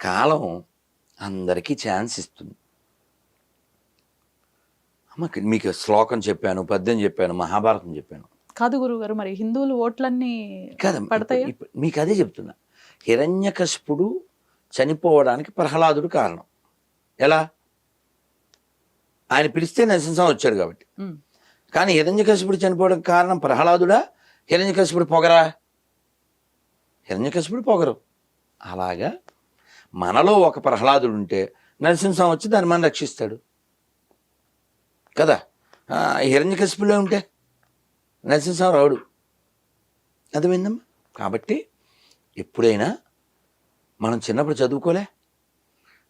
కాలం అందరికీ ఛాన్స్ ఇస్తుంది. మీకు శ్లోకం చెప్పాను, పద్యం చెప్పాను, మహాభారతం చెప్పాను. కాదు గురుగారు, మరి హిందువులు ఓట్లన్నీ కదా పడతాయా? మీకు అదే చెప్తున్నా. హిరణ్యకశిపుడు చనిపోవడానికి ప్రహ్లాదుడు కారణం. ఎలా? ఆయన పిలిస్తే నరసింహస్వామి వచ్చాడు కాబట్టి. కానీ హిరణ్యకశిపుడు చనిపోవడానికి కారణం ప్రహ్లాదుడా, హిరణ్యకశిపుడు పొగరా? హిరణ్యకశిపుడు పొగరు. అలాగా మనలో ఒక ప్రహ్లాదుడు ఉంటే నరసింహస్వామి వచ్చి దాన్ని మనం రక్షిస్తాడు కదా. హిరణ్యకశిపులో ఉంటే నరసింహస్వామి రావుడు. అర్థమైందమ్మా? కాబట్టి ఎప్పుడైనా మనం చిన్నప్పుడు చదువుకోలే,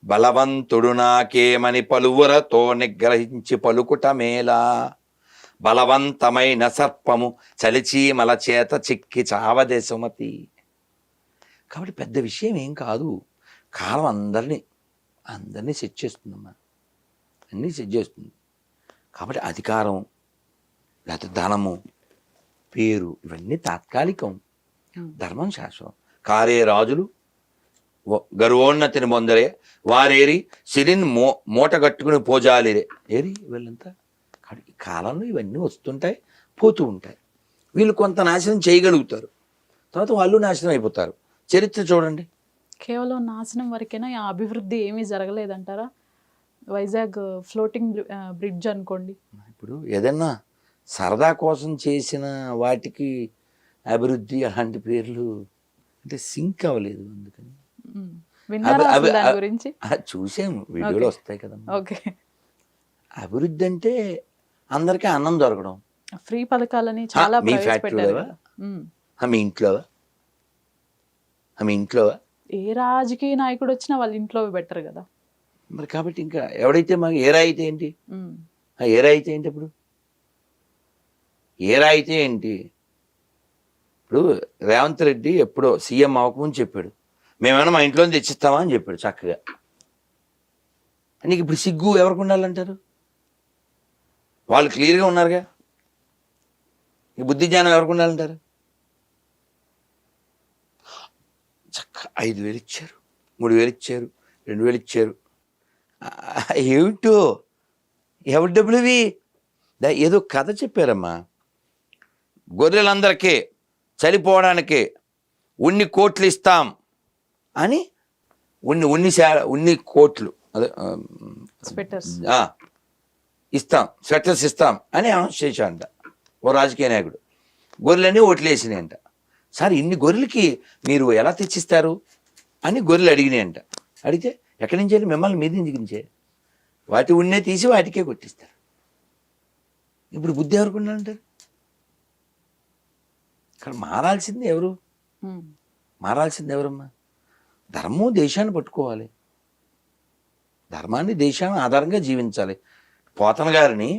బలవంతుడు నాకేమని పలువురతో నిగ్రహించి పలుకుట మేలా, బలవంతమైన సర్పము చలిచీమల చేత చిక్కి చావదే సుమతి. కాబట్టి పెద్ద విషయం ఏం కాదు. కాలం అందరినీ సెట్ చేస్తుందమ్మా, అన్నీ సెట్ చేస్తుంది. కాబట్టి అధికారం లేకపోతే ధనము, పేరు ఇవన్నీ తాత్కాలికం, ధర్మం శాశ్వతం. కారే రాజులు గర్వోన్నతిని పొందరే, వారేరి సిరిని మూట కట్టుకుని పోజాలిరే ఏరి వీళ్ళంతా. కాబట్టి ఈ కాలంలో ఇవన్నీ వస్తుంటాయి, పోతూ ఉంటాయి. వీళ్ళు కొంత నాశనం చేయగలుగుతారు, తర్వాత వాళ్ళు నాశనం అయిపోతారు. చరిత్ర చూడండి. కేవలం నాశనం వరకేనా? ఆ అభివృద్ధి ఏమీ జరగలేదంటారా? వైజాగ్ ఫ్లోటింగ్ బ్రిడ్జ్ అనుకోండి, ఇప్పుడు ఏదన్నా సరదా కోసం చేసిన వాటికి అభివృద్ధి అలాంటి పేర్లు అంటే సింక్ అవ్వలేదు. అందుకని దాని గురించి చూసాము, వీడియోలు వస్తాయి కదా. ఓకే, అభివృద్ధి అంటే అందరికీ అన్నం దొరకడం, ఫ్రీ పథకాలని చాలా మీ ఫ్యాక్టరీలో, మీ ఇంట్లో ఏ రాజకీయ నాయకుడు వచ్చినా వాళ్ళ ఇంట్లో బెటర్ కదా మరి. కాబట్టి ఇంకా ఎవడైతే మాకు ఏరా అయితే ఏంటి, ఏరా అయితే ఏంటి, ఇప్పుడు ఏరా అయితే ఏంటి? ఇప్పుడు రేవంత్ రెడ్డి ఎప్పుడో సీఎం అవ్వకముందు చెప్పాడు, మేమైనా మా ఇంట్లో తెచ్చిస్తామా అని చెప్పాడు చక్కగా. నీకు ఇప్పుడు సిగ్గు ఎవరికి ఉండాలంటారు? వాళ్ళు క్లియర్గా ఉన్నారుగా. ఈ బుద్ధి జ్ఞానం ఎవరికి ఉండాలంటారు? చక్క 5,000 ఇచ్చారు, 3,000 ఇచ్చారు, 2,000 ఇచ్చారు. ఏమిటో ఎవరి డబ్బులువి? ఏదో కథ చెప్పారమ్మా. గొర్రెలందరికీ చనిపోవడానికి 1 కోట్లు ఇస్తాం అని, 1 కోట్లు అదే ఇస్తాం, స్వెటర్స్ ఇస్తాం అని అనౌన్స్ చేశాడంట ఓ రాజకీయ నాయకుడు. గొర్రెలన్నీ ఓట్లు వేసినాయంట. సార్ ఇన్ని గొర్రెలకి మీరు ఎలా తెచ్చిస్తారు అని గొర్రెలు అడిగినాయంట. అడిగితే ఎక్కడి నుంచి, మిమ్మల్ని మీద నుంచి వాటి ఉన్నే తీసి వాటికే కొట్టిస్తారు. ఇప్పుడు బుద్ధి ఎవరికి ఉండాలంటారు? ఇక్కడ మారాల్సింది ఎవరు? మారాల్సింది ఎవరమ్మా? ధర్మం దేశాన్ని పట్టుకోవాలి, ధర్మాన్ని దేశాన్ని ఆధారంగా జీవించాలి. పోతన గారిని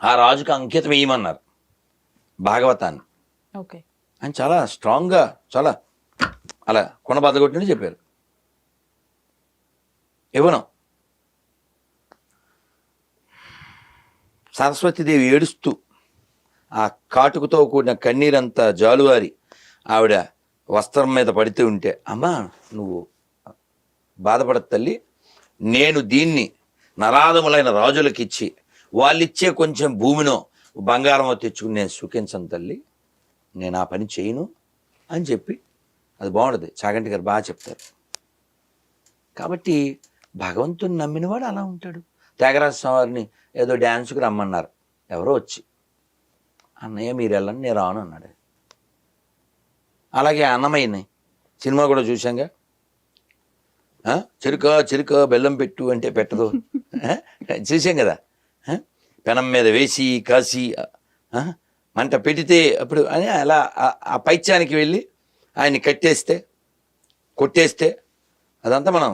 ఆ రాజుకు అంకితం వేయమన్నారు భాగవతాన్ని. ఆయన చాలా స్ట్రాంగ్గా, చాలా అలా కొన బద్దగొట్టినట్టు చెప్పారు. ఇవ్వను. సరస్వతీదేవి ఏడుస్తూ ఆ కాటుకుతో కూడిన కన్నీరంతా జాలువారి ఆవిడ వస్త్రం మీద పడుతూ ఉంటే, అమ్మా నువ్వు బాధపడదు తల్లి, నేను దీన్ని నరాధములైన రాజులకు ఇచ్చి వాళ్ళిచ్చే కొంచెం భూమినో బంగారమో తెచ్చుకుని నేను సుఖించను తల్లి, నేను ఆ పని చేయను అని చెప్పి, అది బాగుంటుంది. చాగంటి గారు బాగా చెప్తారు. కాబట్టి భగవంతుని నమ్మినవాడు అలా ఉంటాడు. త్యాగరాజ స్వామి వారిని ఏదో డ్యాన్స్కి రమ్మన్నారు, ఎవరో వచ్చి, అన్నయ్య మీరు వెళ్ళండి నేను రాను అన్నాడు. అలాగే అన్నమయ్యని సినిమా కూడా చూసాంగా, చెరుక బెల్లం పెట్టు అంటే పెట్టదు, చూసాం కదా. పెనం మీద వేసి కాసి మంట పెడితే అప్పుడు అని అలా ఆ పైత్యానికి వెళ్ళి ఆయన్ని కొట్టేస్తే అదంతా మనం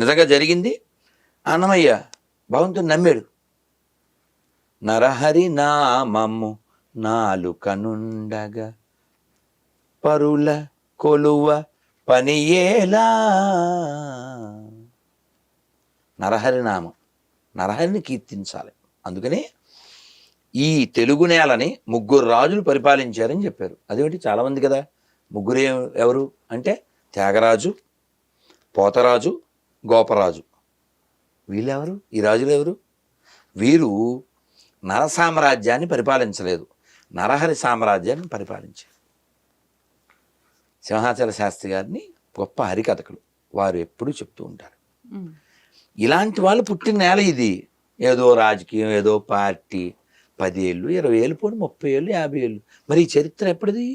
నిజంగా జరిగింది. అన్నమయ్య భగవంతుని నమ్మాడు. నరహరి నామము నాలుకనుండగా పరుల కొలువ పనియేలా. నరహరి నామం, నరహరిని కీర్తించాలి. అందుకని ఈ తెలుగు నేలని 3 రాజులు పరిపాలించారని చెప్పారు. అదేమిటి చాలామంది కదా, 3 ఎవరు అంటే త్యాగరాజు, పోతరాజు, గోపరాజు. వీళ్ళెవరు? ఈ రాజులు ఎవరు? వీరు నర సామ్రాజ్యాన్ని పరిపాలించలేదు, నరహరి సామ్రాజ్యాన్ని పరిపాలించారు. సింహాచల శాస్త్రి గారిని గొప్ప హరికథకులు వారు ఎప్పుడూ చెప్తూ ఉంటారు. ఇలాంటి వాళ్ళు పుట్టిన నేల ఇది. ఏదో రాజకీయం, ఏదో పార్టీ, 10 ఏళ్ళు, 20 ఏళ్ళు, పోనీ 30 ఏళ్ళు, 50 ఏళ్ళు. మరి ఈ చరిత్ర ఎప్పటిది?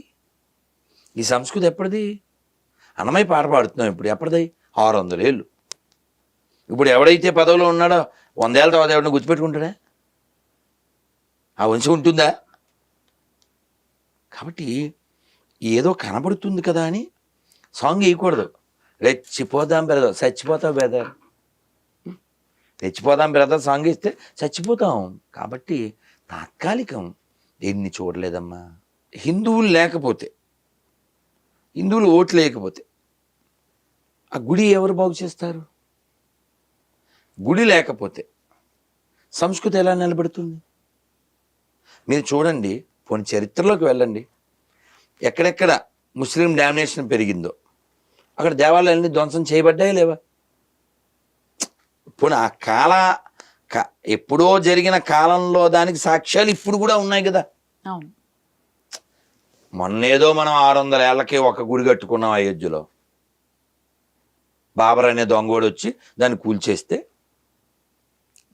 ఈ సంస్కృతి ఎప్పటిది? అన్నమయ్య పాట పాడుతున్నాం ఇప్పుడు, ఎప్పటిది? 600 ఏళ్ళు. ఇప్పుడు ఎవడైతే పదవిలో ఉన్నాడో 100 ఏళ్ళ తర్వాత ఎవరిని గుర్తుపెట్టుకుంటాడా? ఆ వంశం ఉంటుందా? కాబట్టి ఏదో కనబడుతుంది కదా అని సాంగ్ వేయకూడదు. రెచ్చిపోదాం బ్రదర్, చచ్చిపోతావు బ్రదర్, రెచ్చిపోదాం బ్రదర్ సాంగ్ ఇస్తే చచ్చిపోతాం. కాబట్టి తాత్కాలికం. దేన్ని చూడలేదమ్మా. హిందువులు లేకపోతే, హిందువులు ఓట్లు లేకపోతే ఆ గుడి ఎవరు బాగు చేస్తారు? గుడి లేకపోతే సంస్కృతి ఎలా నిలబడుతుంది? మీరు చూడండి, పోనీ చరిత్రలోకి వెళ్ళండి. ఎక్కడెక్కడ ముస్లిం డామినేషన్ పెరిగిందో అక్కడ దేవాలయాన్ని ధ్వంసం చేయబడ్డాయా లేవా? పోనీ ఆ ఎప్పుడో జరిగిన కాలంలో దానికి సాక్ష్యాలు ఇప్పుడు కూడా ఉన్నాయి కదా. అవును. మొన్నేదో మనం 600 ఏళ్ళకే ఒక గుడి కట్టుకున్నాం అయోధ్యలో. బాబర్ అనే దొంగోడు వచ్చి దాన్ని కూల్చేస్తే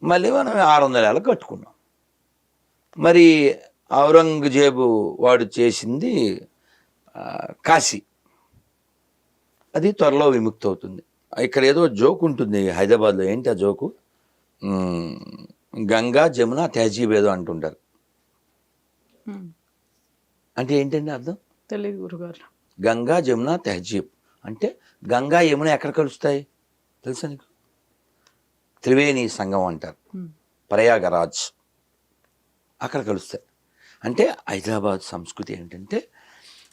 మళ్ళీ మనం 600 ఏళ్ళకి కట్టుకున్నాం. మరి ఔరంగజేబు వాడు చేసింది కాశీ, అది త్వరలో విముక్తి అవుతుంది. ఇక్కడ ఏదో జోక్ ఉంటుంది హైదరాబాద్లో. ఏంటి ఆ జోకు? గంగా జమున తహజీబ్ ఏదో అంటుంటారు. అంటే ఏంటండి అర్థం? తెలియదు గురుగారు. గంగా జమున తహజీబ్ అంటే గంగా యమున ఎక్కడ కలుస్తాయి తెలుసా నీకు? త్రివేణి సంగమం అంటారు, ప్రయాగరాజ్, అక్కడ కలుస్తాయి. అంటే హైదరాబాద్ సంస్కృతి ఏంటంటే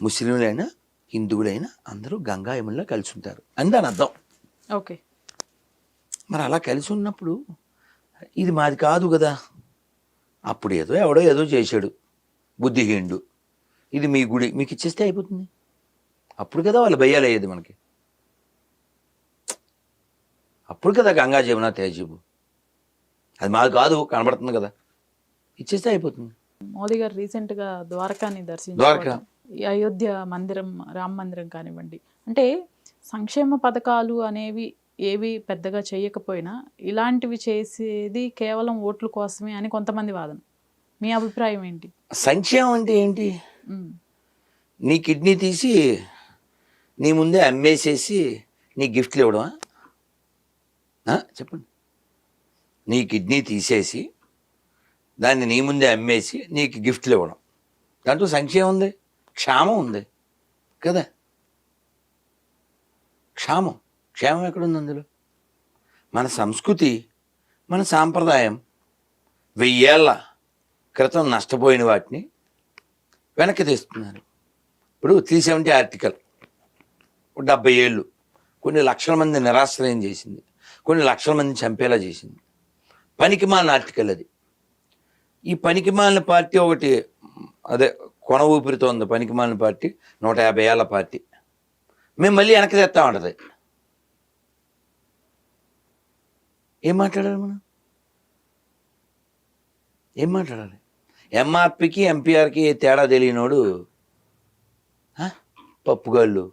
ముస్లింలైనా హిందువులైనా అందరూ గంగా యమునలో కలిసి ఉంటారు అని దాని అర్థం. ఓకే. మరి అలా కలిసి ఉన్నప్పుడు ఇది మాది కాదు కదా. అప్పుడు ఏదో ఎవడో ఏదో చేశాడు బుద్ధిహీనుడు, ఇది మీ గుడి మీకు ఇచ్చేస్తే అయిపోతుంది. అప్పుడు కదా వాళ్ళు భయ్యాలయ్యేది మనకి. అప్పుడు కదా గంగా జమున తహజీబు. అది మాది కాదు, కనబడుతుంది కదా, ఇచ్చేస్తే అయిపోతుంది. మోదీ గారు రీసెంట్గా ద్వారకాని ద్వారకా, దర్శించారు. ఈ అయోధ్య మందిరం, రామ మందిరం కానివ్వండి, అంటే సంక్షేమ పథకాలు అనేవి ఏవి పెద్దగా చేయకపోయినా ఇలాంటివి చేసేది కేవలం ఓట్ల కోసమే అని కొంతమంది వాదన. మీ అభిప్రాయం ఏంటి? సంక్షేమం అంటే ఏంటి? నీ కిడ్నీ తీసి నీ ముందే అమ్మేసేసి నీ గిఫ్ట్లు ఇవ్వడమా? చెప్పండి. నీ కిడ్నీ తీసేసి దాన్ని నీ ముందే అమ్మేసి నీకు గిఫ్ట్లు ఇవ్వడం, దాంట్లో సంక్షేమం ఉంది, క్షేమం ఉంది కదా. క్షేమం ఎక్కడుంది అందులో? మన సంస్కృతి, మన సాంప్రదాయం 1000 ఏళ్ళ క్రితం నష్టపోయిన వాటిని వెనక్కి తెస్తున్నారు. ఇప్పుడు 370 ఆర్టికల్ 70 ఏళ్ళు కొన్ని లక్షల మంది నిరాశ్రయం చేసింది, కొన్ని లక్షల మందిని చంపేలా చేసింది. పనికిమాలిన ఆర్టికల్ అది. ఈ పనికిమాలిన పార్టీ ఒకటి, అదే కొన ఊపిరితో ఉంది పనికిమాలిన పార్టీ, 150 ఏళ్ళ పార్టీ, మేము మళ్ళీ వెనక్కి తెస్తామంటది. ఏం మాట్లాడాలి మనం? ఏం మాట్లాడాలి? ఎంఆర్పికి ఎంపీఆర్కి తేడా తెలియనోడు పప్పుగాళ్ళు.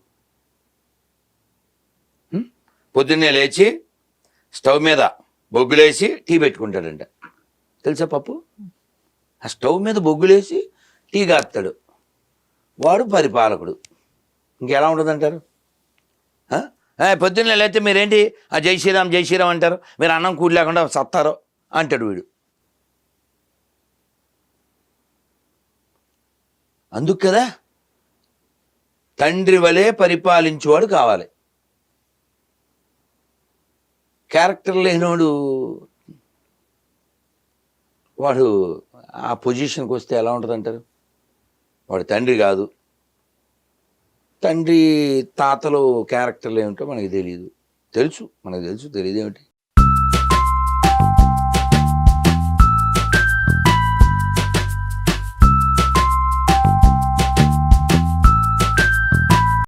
పొద్దున్నే లేచి స్టవ్ మీద బొగ్గులేసి టీ పెట్టుకుంటాడంట, తెలుసా పప్పు? ఆ స్టవ్ మీద బొగ్గులేసి టీ కాస్తాడు వాడు పరిపాలకుడు. ఇంకెలా ఉంటుందంటారు? పొద్దున్నే లేకపోతే మీరేంటి జై శ్రీరామ్ జై శ్రీరామ్ అంటారు, మీరు అన్నం కూడి లేకుండా సత్తారో అంటాడు వీడు. అందుకు కదా తండ్రి వలె పరిపాలించేవాడు కావాలి. క్యారెక్టర్ లేనోడు వాడు ఆ పొజిషన్కి వస్తే ఎలా ఉంటుంది అంటారు? వాడు తండ్రి కాదు. తండ్రి తాతలు క్యారెక్టర్లు ఏమిటో మనకి తెలియదు. మనకు తెలుసు, తెలియదు ఏమిటి?